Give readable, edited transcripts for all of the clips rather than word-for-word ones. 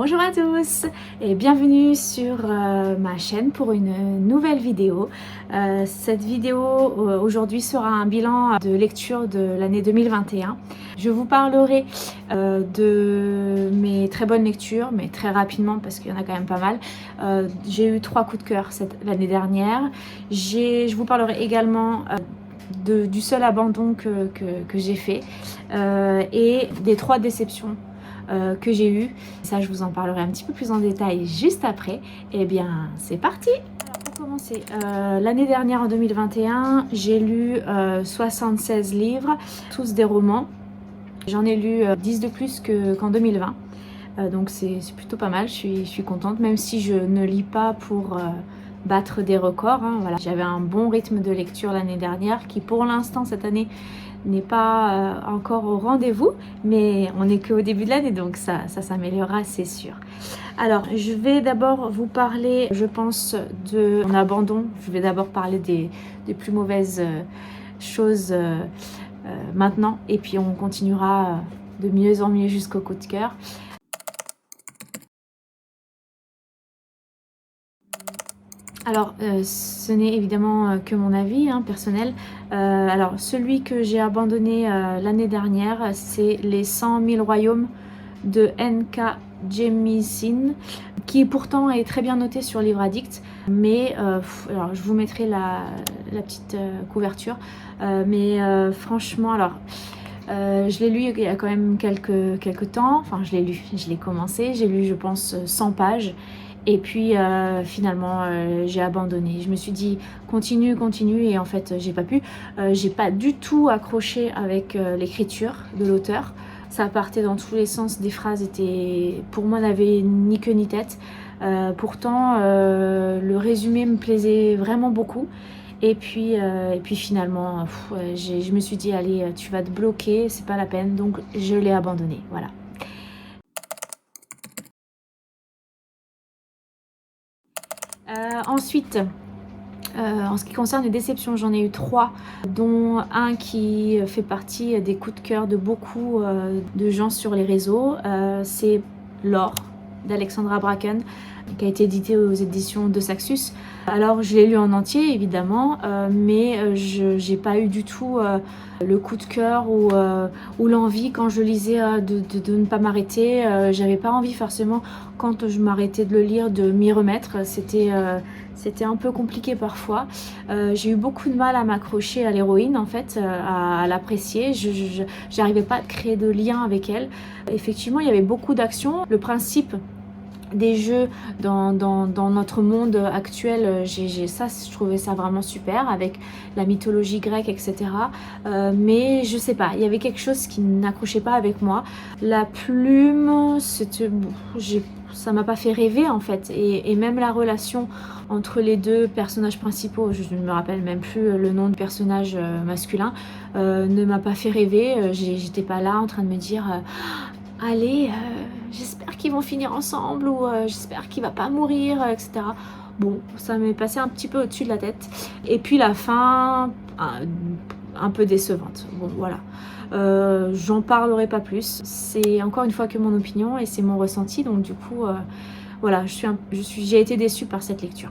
Bonjour à tous et bienvenue sur ma chaîne pour une nouvelle vidéo. Cette vidéo aujourd'hui sera un bilan de lecture de l'année 2021. Je vous parlerai de mes très bonnes lectures, mais très rapidement parce qu'il y en a quand même pas mal. J'ai eu 3 coups de cœur l'année dernière. Je vous parlerai également du seul abandon que j'ai fait et des 3 déceptions que j'ai eu. Ça, je vous en parlerai un petit peu plus en détail juste après. Et bien, c'est parti! Alors, pour commencer, l'année dernière, en 2021, j'ai lu 76 livres, tous des romans. J'en ai lu 10 de plus qu'en 2020. Donc, c'est plutôt pas mal. Je suis contente, même si je ne lis pas pour battre des records. Voilà. J'avais un bon rythme de lecture l'année dernière qui, pour l'instant, cette année, n'est pas encore au rendez-vous, mais on n'est qu'au début de l'année, donc ça s'améliorera, c'est sûr. Alors, je vais d'abord vous parler, je pense, de mon abandon. Je vais d'abord parler des plus mauvaises choses maintenant, et puis on continuera de mieux en mieux jusqu'au coup de cœur. Alors, ce n'est évidemment que mon avis personnel. Alors, celui que j'ai abandonné l'année dernière, c'est Les 100 000 royaumes de N.K. Jemisin, qui pourtant est très bien noté sur Livre Addict. Mais, alors, je vous mettrai la petite couverture. Mais franchement, alors... je l'ai lu il y a quand même quelques temps. Enfin, je l'ai commencé. J'ai lu, je pense, 100 pages. Et puis finalement j'ai abandonné. Je me suis dit continue et en fait j'ai pas pu. J'ai pas du tout accroché avec l'écriture de l'auteur. Ça partait dans tous les sens, des phrases étaient pour moi n'avaient ni queue ni tête. Pourtant le résumé me plaisait vraiment beaucoup. Et puis finalement je me suis dit allez, tu vas te bloquer, c'est pas la peine, donc je l'ai abandonné. Voilà. Ensuite, en ce qui concerne les déceptions, j'en ai eu 3, dont un qui fait partie des coups de cœur de beaucoup de gens sur les réseaux. C'est L'or d'Alexandra Bracken, qui a été édité aux éditions de Saxus. Alors je l'ai lu en entier évidemment, mais je n'ai pas eu du tout le coup de cœur ou l'envie quand je lisais de ne pas m'arrêter. J'avais pas envie forcément quand je m'arrêtais de le lire de m'y remettre. C'était un peu compliqué parfois. J'ai eu beaucoup de mal à m'accrocher à l'héroïne en fait, à l'apprécier. Je n'arrivais pas à créer de lien avec elle. Effectivement, il y avait beaucoup d'actions. Le principe des jeux dans notre monde actuel, je trouvais ça vraiment super avec la mythologie grecque, etc. Mais je sais pas, il y avait quelque chose qui n'accrochait pas avec moi. La plume, ça m'a pas fait rêver en fait, et même la relation entre les deux personnages principaux, je ne me rappelle même plus le nom de personnage masculin, ne m'a pas fait rêver. J'étais pas là en train de me dire allez, j'espère qu'ils vont finir ensemble, ou j'espère qu'il va pas mourir, etc. Bon, ça m'est passé un petit peu au-dessus de la tête. Et puis la fin, un peu décevante. Bon, voilà. J'en parlerai pas plus. C'est encore une fois que mon opinion et c'est mon ressenti. Donc du coup, voilà, j'ai été déçue par cette lecture.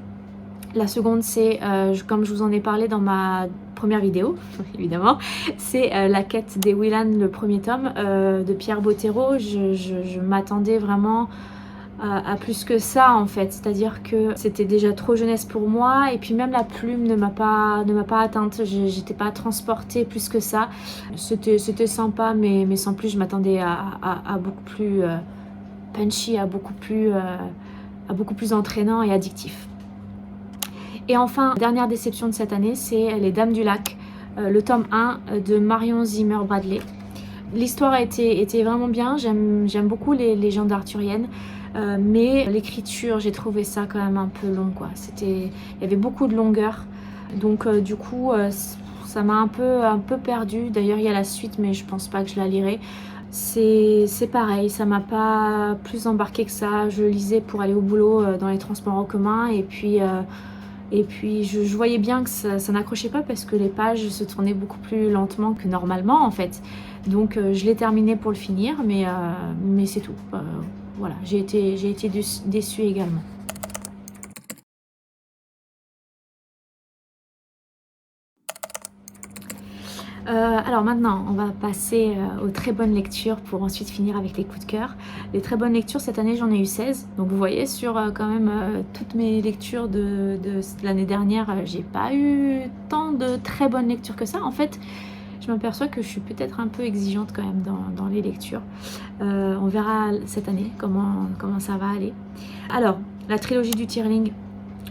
La seconde, c'est, comme je vous en ai parlé dans ma première vidéo, évidemment, c'est La quête des Willan, le premier tome de Pierre Bottero. Je m'attendais vraiment à plus que ça en fait, c'est-à-dire que c'était déjà trop jeunesse pour moi, et puis même la plume ne m'a pas atteinte, j'étais pas transportée plus que ça. C'était sympa, mais sans plus. Je m'attendais à beaucoup plus punchy, à beaucoup plus entraînant et addictif. Et enfin, dernière déception de cette année, c'est Les Dames du Lac, le tome 1 de Marion Zimmer Bradley. L'histoire était vraiment bien, j'aime beaucoup les légendes arthuriennes, mais l'écriture, j'ai trouvé ça quand même un peu long, quoi. Il y avait beaucoup de longueur, donc du coup, ça m'a un peu perdue. D'ailleurs, il y a la suite, mais je pense pas que je la lirai. C'est pareil, ça m'a pas plus embarqué que ça. Je lisais pour aller au boulot dans les transports en commun, et puis je voyais bien que ça n'accrochait pas parce que les pages se tournaient beaucoup plus lentement que normalement en fait. Donc je l'ai terminé pour le finir, mais c'est tout. voilà, j'ai été déçue également. Alors maintenant, on va passer aux très bonnes lectures pour ensuite finir avec les coups de cœur. Les très bonnes lectures, cette année j'en ai eu 16. Donc vous voyez, sur quand même toutes mes lectures de l'année dernière, j'ai pas eu tant de très bonnes lectures que ça. En fait, je m'aperçois que je suis peut-être un peu exigeante quand même dans les lectures. On verra cette année comment ça va aller. Alors, la trilogie du Tearling,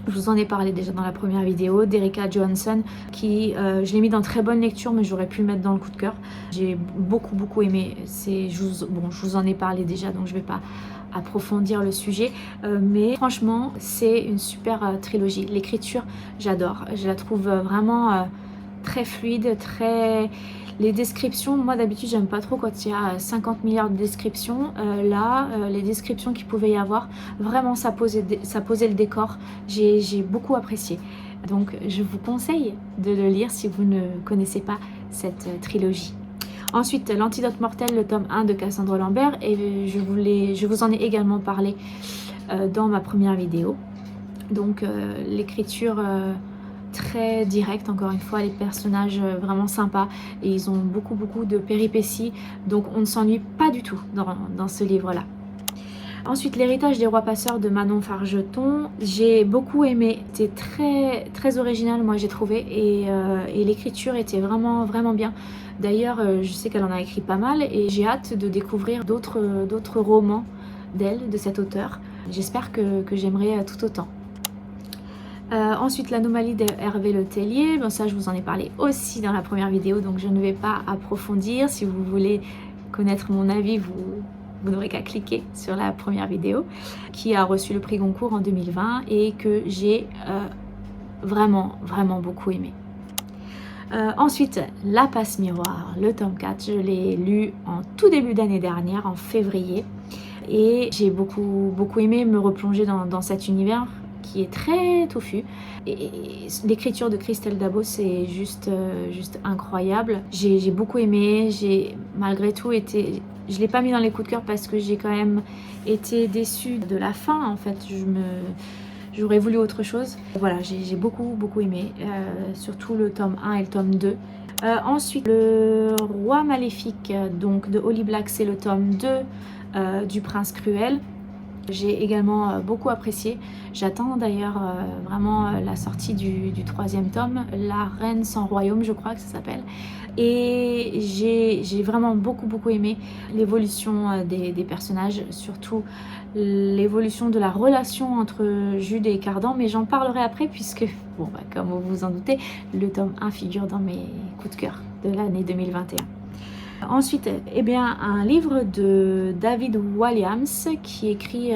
je vous en ai parlé déjà dans la première vidéo, d'Erika Johansson, qui je l'ai mis dans très bonne lecture, mais j'aurais pu le mettre dans le coup de cœur. J'ai beaucoup aimé. Je vous en ai parlé déjà, donc je ne vais pas approfondir le sujet, mais franchement c'est une super trilogie. L'écriture, j'adore, je la trouve vraiment très fluide, très... Les descriptions, moi d'habitude j'aime pas trop quand il y a 50 milliards de descriptions. Les descriptions qu'il pouvait y avoir, vraiment ça posait le décor. J'ai beaucoup apprécié. Donc je vous conseille de le lire si vous ne connaissez pas cette trilogie. Ensuite, L'Antidote mortel, le tome 1 de Cassandre Lambert, et je vous en ai également parlé dans ma première vidéo. Donc l'écriture... très direct, encore une fois, les personnages vraiment sympas et ils ont beaucoup de péripéties, donc on ne s'ennuie pas du tout dans ce livre là. Ensuite, L'Héritage des rois passeurs de Manon Fargeton, j'ai beaucoup aimé, c'était très original, moi j'ai trouvé, et l'écriture était vraiment bien. D'ailleurs je sais qu'elle en a écrit pas mal et j'ai hâte de découvrir d'autres romans d'elle, de cet auteur. J'espère que j'aimerai tout autant. Ensuite, L'Anomalie d'Hervé Le Tellier, bon, ça je vous en ai parlé aussi dans la première vidéo, donc je ne vais pas approfondir. Si vous voulez connaître mon avis, vous n'aurez qu'à cliquer sur la première vidéo, qui a reçu le prix Goncourt en 2020 et que j'ai vraiment beaucoup aimé. Ensuite, La Passe Miroir, le tome 4, je l'ai lu en tout début d'année dernière, en février, et j'ai beaucoup aimé me replonger dans cet univers qui est très touffu, et l'écriture de Christelle Dabo, c'est juste incroyable. J'ai beaucoup aimé, j'ai malgré tout été... Je ne l'ai pas mis dans les coups de cœur parce que j'ai quand même été déçue de la fin, en fait. J'aurais voulu autre chose. Voilà, j'ai beaucoup aimé, surtout le tome 1 et le tome 2. Ensuite, Le Roi Maléfique, donc de Holly Black, c'est le tome 2 du Prince Cruel. J'ai également beaucoup apprécié. J'attends d'ailleurs vraiment la sortie du 3e tome, La Reine sans royaume, je crois que ça s'appelle. Et j'ai vraiment beaucoup aimé l'évolution des personnages, surtout l'évolution de la relation entre Jude et Cardan, mais j'en parlerai après puisque, bon, comme vous vous en doutez, le tome 1 figure dans mes coups de cœur de l'année 2021. Ensuite, eh bien, un livre de David Walliams qui écrit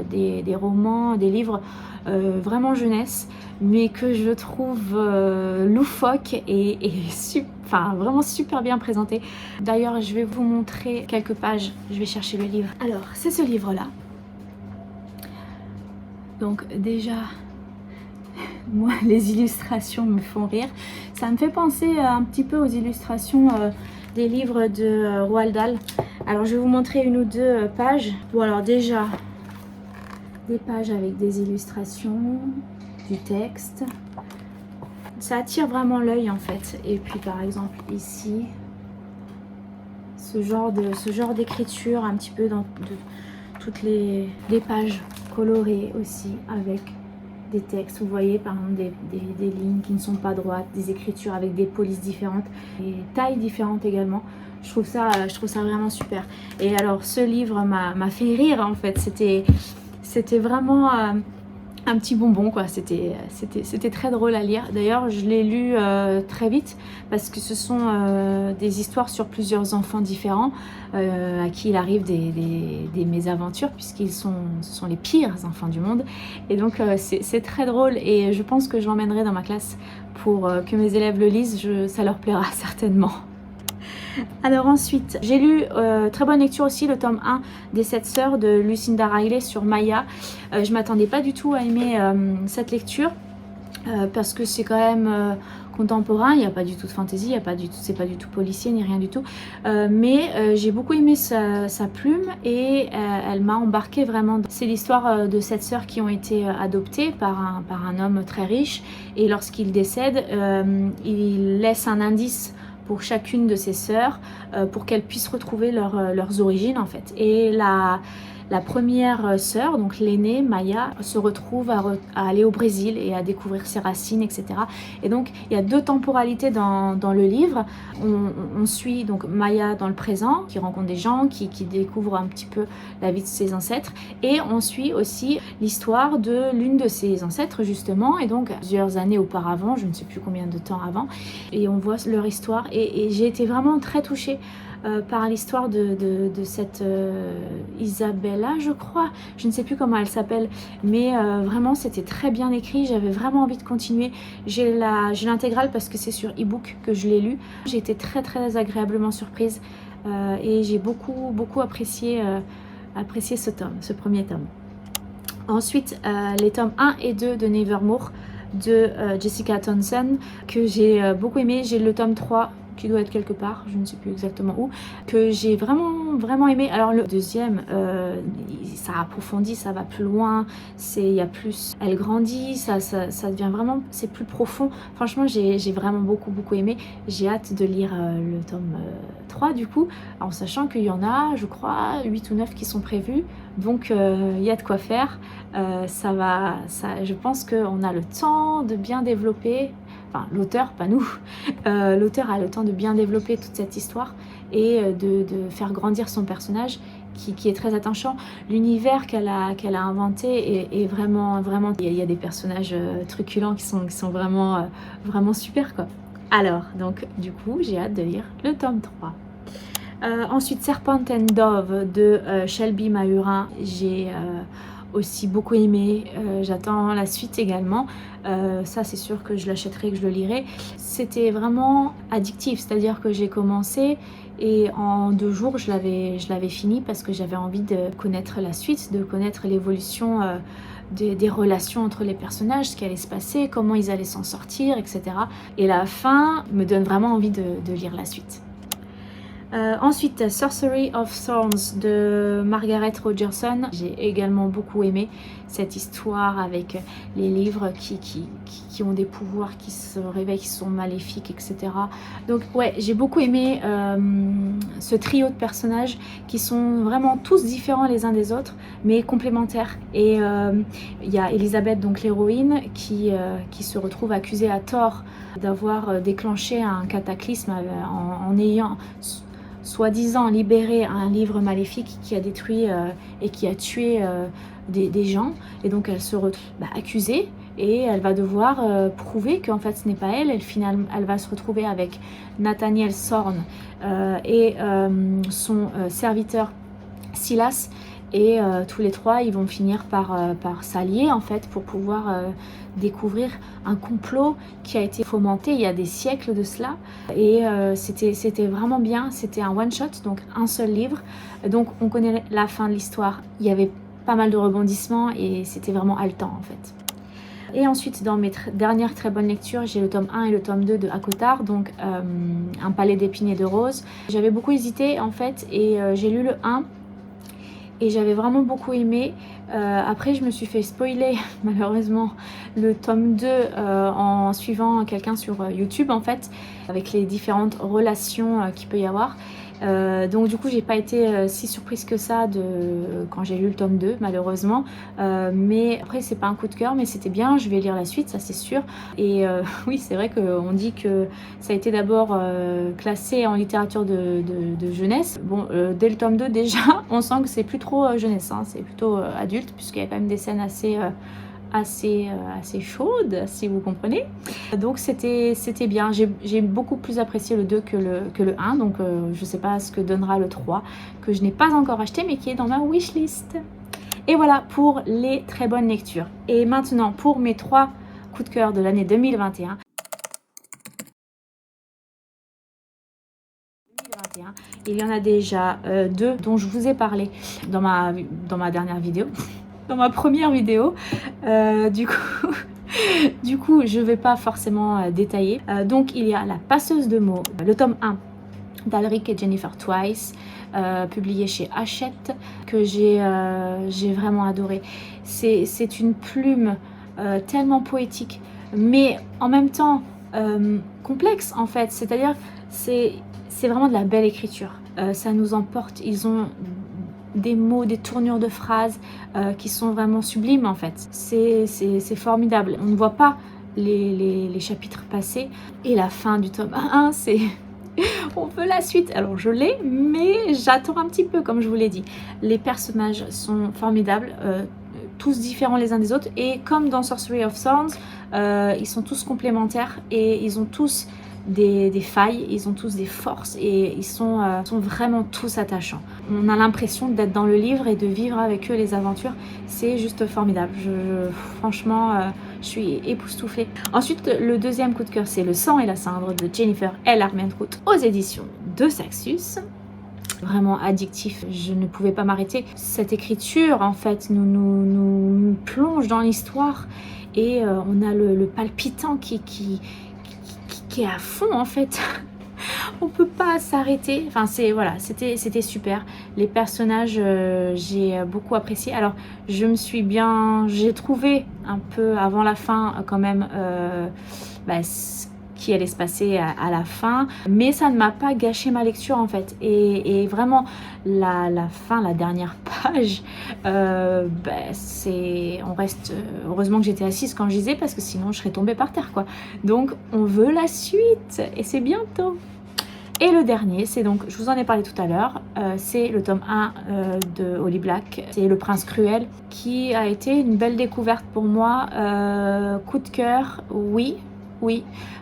des romans, des livres vraiment jeunesse, mais que je trouve loufoque et vraiment super bien présenté. D'ailleurs, je vais vous montrer quelques pages, je vais chercher le livre. Alors, c'est ce livre-là. Donc déjà, moi, les illustrations me font rire. Ça me fait penser un petit peu aux illustrations des livres de Roald Dahl. Alors je vais vous montrer une ou deux pages. Bon, alors déjà des pages avec des illustrations, du texte. Ça attire vraiment l'œil en fait. Et puis par exemple ici, ce genre d'écriture un petit peu dans toutes les pages colorées aussi avec des textes, vous voyez, par exemple des lignes qui ne sont pas droites, des écritures avec des polices différentes, des tailles différentes également. Je trouve ça vraiment super. Et alors ce livre m'a fait rire en fait, c'était vraiment un petit bonbon quoi, c'était très drôle à lire. D'ailleurs je l'ai lu très vite parce que ce sont des histoires sur plusieurs enfants différents à qui il arrive des mésaventures, ce sont les pires enfants du monde, et donc c'est très drôle et je pense que je l'emmènerai dans ma classe pour que mes élèves le lisent, ça leur plaira certainement. Alors ensuite, j'ai lu, très bonne lecture aussi, le tome 1 des 7 sœurs de Lucinda Riley sur Maya. Je m'attendais pas du tout à aimer cette lecture. parce que c'est quand même contemporain, il n'y a pas du tout de fantasy, c'est pas du tout policier ni rien du tout, mais j'ai beaucoup aimé sa plume et elle m'a embarquée vraiment. C'est l'histoire de 7 sœurs qui ont été adoptées par un homme très riche, et lorsqu'il décède, il laisse un indice pour chacune de ses sœurs pour qu'elles puissent retrouver leurs origines en fait. Et la première sœur, donc l'aînée, Maya, se retrouve à aller au Brésil et à découvrir ses racines, etc. Et donc, il y a 2 temporalités dans le livre. On suit donc Maya dans le présent, qui rencontre des gens, qui découvre un petit peu la vie de ses ancêtres. Et on suit aussi l'histoire de l'une de ses ancêtres, justement, et donc plusieurs années auparavant, je ne sais plus combien de temps avant. Et on voit leur histoire. Et j'ai été vraiment très touchée par l'histoire de cette Isabella, je crois, je ne sais plus comment elle s'appelle, mais vraiment c'était très bien écrit, j'avais vraiment envie de continuer. J'ai l'intégrale parce que c'est sur e-book que je l'ai lu. J'ai été très très agréablement surprise et j'ai beaucoup apprécié ce premier tome. Ensuite, les tomes 1 et 2 de Nevermore de Jessica Thompson que j'ai beaucoup aimé. J'ai le tome 3 qui doit être quelque part, je ne sais plus exactement où, que j'ai vraiment aimé. Alors le deuxième, ça approfondit, ça va plus loin, il y a plus, elle grandit, ça devient vraiment, c'est plus profond. Franchement, j'ai vraiment beaucoup aimé. J'ai hâte de lire le tome 3 du coup, en sachant qu'il y en a, je crois, 8 ou 9 qui sont prévus, donc il y a de quoi faire. Je pense qu'on a le temps de bien développer. Enfin, l'auteur, pas nous, l'auteur a le temps de bien développer toute cette histoire et de faire grandir son personnage qui est très attachant. L'univers qu'elle a inventé est vraiment, il y a des personnages truculents qui sont vraiment super quoi. Alors, donc du coup, j'ai hâte de lire le tome 3. Ensuite, Serpent and Dove de Shelby Mahurin, j'ai aussi beaucoup aimé, j'attends la suite également, ça c'est sûr que je l'achèterai, que je le lirai. C'était vraiment addictif, c'est-à-dire que j'ai commencé et en 2 jours je l'avais fini parce que j'avais envie de connaître la suite, de connaître l'évolution des relations entre les personnages, ce qui allait se passer, comment ils allaient s'en sortir, etc. Et la fin me donne vraiment envie de lire la suite. Ensuite, Sorcery of Thorns de Margaret Rogerson. J'ai également beaucoup aimé cette histoire avec les livres qui ont des pouvoirs, qui se réveillent, qui sont maléfiques, etc. Donc ouais, j'ai beaucoup aimé ce trio de personnages qui sont vraiment tous différents les uns des autres, mais complémentaires. Et il y a Elisabeth, donc l'héroïne, qui se retrouve accusée à tort d'avoir déclenché un cataclysme en ayant soi-disant libéré un livre maléfique qui a détruit et qui a tué des gens, et donc elle se retrouve accusée et elle va devoir prouver qu'en fait ce n'est pas elle. Elle va se retrouver avec Nathaniel Sorn et son serviteur Silas, et tous les 3 ils vont finir par s'allier en fait pour pouvoir découvrir un complot qui a été fomenté il y a des siècles de cela, et c'était vraiment bien. C'était un one shot, donc un seul livre, donc on connaît la fin de l'histoire. Il y avait pas mal de rebondissements et c'était vraiment haletant en fait. Et ensuite, dans mes dernières très bonnes lectures, j'ai le tome 1 et le tome 2 de Akotar, donc Un palais d'épines et de roses. J'avais beaucoup hésité en fait, et j'ai lu le 1 et j'avais vraiment beaucoup aimé. Après je me suis fait spoiler malheureusement le tome 2 en suivant quelqu'un sur YouTube en fait, avec les différentes relations qu'il peut y avoir. Donc du coup j'ai pas été si surprise que ça quand j'ai lu le tome 2 malheureusement, mais après c'est pas un coup de cœur, mais c'était bien, je vais lire la suite, ça c'est sûr. Et oui, c'est vrai qu'on dit que ça a été d'abord classé en littérature de jeunesse. Bon, dès le tome 2 déjà on sent que c'est plus trop jeunesse, hein, c'est plutôt adulte, puisqu'il y a quand même des scènes assez chaude, si vous comprenez. Donc c'était bien. J'ai beaucoup plus apprécié le 2 que le 1, donc je sais pas ce que donnera le 3, que je n'ai pas encore acheté mais qui est dans ma wishlist. Et voilà pour les très bonnes lectures. Et maintenant pour mes 3 coups de cœur de l'année 2021. Il y en a déjà 2 dont je vous ai parlé dans ma dernière vidéo. Dans ma première vidéo, du coup Du coup, je ne vais pas forcément détailler. Donc, il y a La Passeuse de mots, le tome 1 d'Alric et Jennifer Twice, publié chez Hachette, que j'ai vraiment adoré. C'est une plume tellement poétique, mais en même temps complexe en fait. C'est-à-dire, c'est vraiment de la belle écriture. Ça nous emporte. Ils ont des mots, des tournures de phrases qui sont vraiment sublimes en fait. C'est formidable. On ne voit pas les chapitres passés. Et la fin du tome 1, c'est... On veut la suite. Alors je l'ai, mais j'attends un petit peu, comme je vous l'ai dit. Les personnages sont formidables, tous différents les uns des autres. Et comme dans Sorcery of Thorns, ils sont tous complémentaires et ils ont tous des failles, ils ont tous des forces et ils sont vraiment tous attachants. On a l'impression d'être dans le livre et de vivre avec eux les aventures. C'est juste formidable. Franchement, je suis époustouflée. Ensuite, le deuxième coup de cœur, c'est Le sang et la cendre de Jennifer L. Armentrout aux éditions de Saxus. Vraiment addictif, je ne pouvais pas m'arrêter. Cette écriture, en fait, nous plonge dans l'histoire et on a le palpitant qui est à fond, en fait. On peut pas s'arrêter. Enfin, voilà, c'était super. Les personnages, j'ai beaucoup apprécié. Alors, j'ai trouvé un peu avant la fin quand même ce qui allait se passer à la fin, mais ça ne m'a pas gâché ma lecture en fait. Et vraiment, la fin, la dernière page, on reste. Heureusement que j'étais assise quand je lisais parce que sinon je serais tombée par terre quoi. Donc, on veut la suite et c'est bientôt. Et le dernier, c'est donc, je vous en ai parlé tout à l'heure, c'est le tome 1 de Holly Black, c'est Le Prince Cruel, qui a été une belle découverte pour moi. Coup de cœur, oui,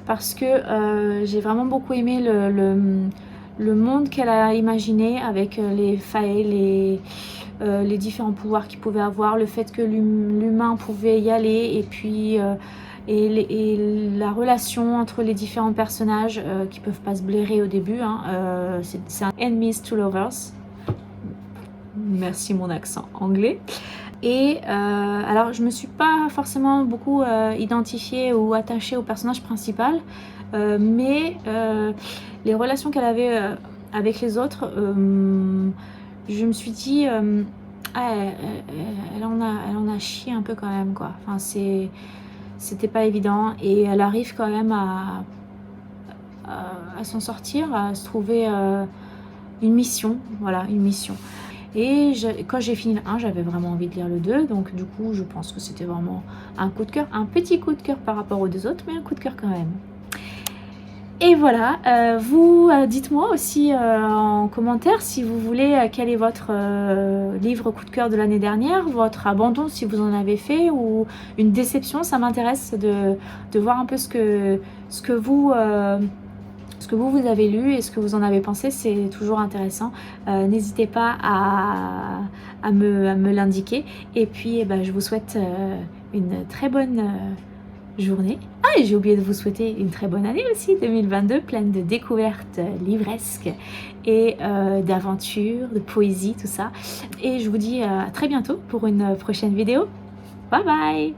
parce que j'ai vraiment beaucoup aimé le monde qu'elle a imaginé avec les failles, les différents pouvoirs qu'il pouvait avoir, le fait que l'humain pouvait y aller, et puis... Et la relation entre les différents personnages qui peuvent pas se blairer au début, hein, c'est un enemies to lovers. Merci mon accent anglais. Et alors je me suis pas forcément beaucoup identifiée ou attachée au personnage principal, mais les relations qu'elle avait avec les autres, je me suis dit elle en a chié un peu quand même quoi. Enfin c'était pas évident et elle arrive quand même à s'en sortir, à se trouver une mission, voilà, une mission. Et quand j'ai fini le 1, j'avais vraiment envie de lire le 2, donc du coup je pense que c'était vraiment un coup de cœur, un petit coup de cœur par rapport aux deux autres, mais un coup de cœur quand même. Et voilà, vous dites-moi aussi en commentaire si vous voulez quel est votre livre coup de cœur de l'année dernière, votre abandon si vous en avez fait, ou une déception. Ça m'intéresse de voir un peu ce que vous avez lu et ce que vous en avez pensé. C'est toujours intéressant. N'hésitez pas à me l'indiquer. Et puis je vous souhaite une très bonne journée. Ah, et j'ai oublié de vous souhaiter une très bonne année aussi, 2022, pleine de découvertes livresques et d'aventures, de poésie, tout ça. Et je vous dis à très bientôt pour une prochaine vidéo. Bye bye!